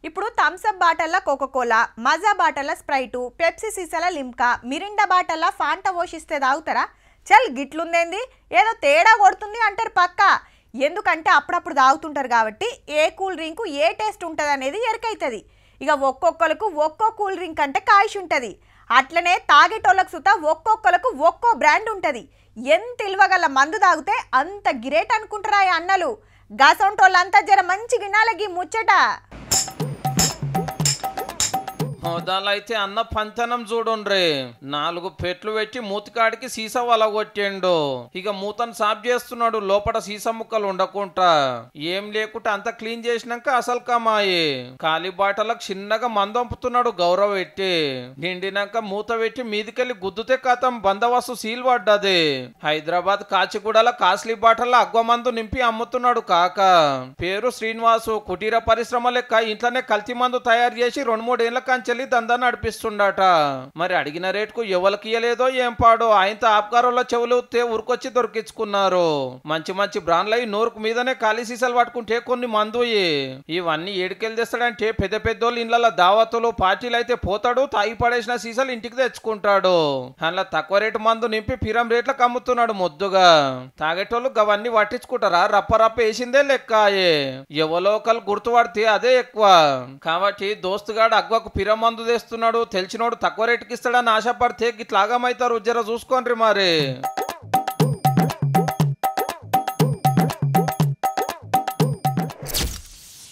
ఇప్పుడు Thums up బాటల్ల coca cola, Maaza బాటల్ల స్ప్రైటు, పెప్సీ సీసాల లిమ్కా, మిరిండా బాటల్ల ఫాంటా పోషిస్తే తాగుతారా? చల్ గిట్లుందేంది, ఏదో తేడా కొడుతుంది అంటారు పక్కా. ఎందుకంటే అప్పుడప్పుడు తాగుతుంటారు కాబట్టి ఏ కూల్ డ్రింక్ ఏ టేస్ట్ ఉంటుంది అనేది ఎరకైతుంది. ఇక ఒక్కొక్కలకు ఒక్కో కూల్ డ్రింక్ అంటే కాయిష్ ఉంటుంది. అట్లనే తాగేటోళ్ళకు సుతా ఒక్కొక్కలకు ఒక్కో బ్రాండ్ ఉంటుంది. ఎంత ఇల్వగల మందు తాగితే అంత గిరేట్ అనుకుంటారా అన్నలు. గసొంటోళ్ళంతా జర మంచి గినాలకి ముచ్చట. హోదాలైతే అన్న పంచనం చూడుండ్రి. 4 పెట్లు పెట్టి మూతికాడికి సీసా వల కొట్టిండు. ఇక మూతను సాఫ్ చేస్తున్నాడు లోపల సీసా ముక్కలు ఉండకుండా. ఏం లేకుంటే అంత క్లీన్ చేసినాక అసలు కమాయి. ఖాళీ బాటలకు చిన్నగా మందంపుతున్నాడు గౌరవ పెట్టి. నిండినాక మూత పెట్టి మీదికెళ్ళి గుద్దుతే కథం బందోబస్తు సీల్ పడ్డది. హైదరాబాద్ కాచిగూడల కాస్ట్లీ బాటల్లో అగ్వమందు నింపి అమ్ముతున్నాడు కాక. పేరు శ్రీనివాసు. కుటీర పరిశ్రమ లెక్క ఇంట్లోనే కల్తీ మందు తయారు చేసి 2-3 ఏళ్ల కంచె దందా నడిపిస్తుండట. మరి అడిగిన రేటుకు ఎవరికి ఇయ్యలేదో ఏం పాడో. ఆయనతో ఆప్కారంలో చెవులు ఉరికొచ్చి దొరికించుకున్నారు. మంచి మంచి బ్రాండ్లు అయి నోరుకు మీదనే ఖాళీ సీసాలు పట్టుకుంటే కొన్ని మందు ఇవన్నీ ఏడుకెళ్ళి తెస్తాడంటే పెద్ద పెద్దోళ్ళు ఇళ్ళ దావతులు పార్టీలు అయితే పోతాడు. తాగి పడేసిన సీసాలు ఇంటికి తెచ్చుకుంటాడు. అలా తక్కువ రేటు మందు నింపి పిరం రేట్లకు అమ్ముతున్నాడు ముద్దుగా. తాగేటోళ్ళు అవన్నీ పట్టించుకుంటారా? రప్ప వేసిందే లెక్కాయే. ఎవలోకలు గుర్తుపడితే అదే ఎక్కువ. కాబట్టి దోస్తుగాడు అగ్వకు పిరం మందు తెస్తున్నాడు. తెలిసినోడు తక్కువ రేటుకి ఇస్తాడని ఆశపడితే గిట్లాగమైతారు. జర చూసుకోండి మరి.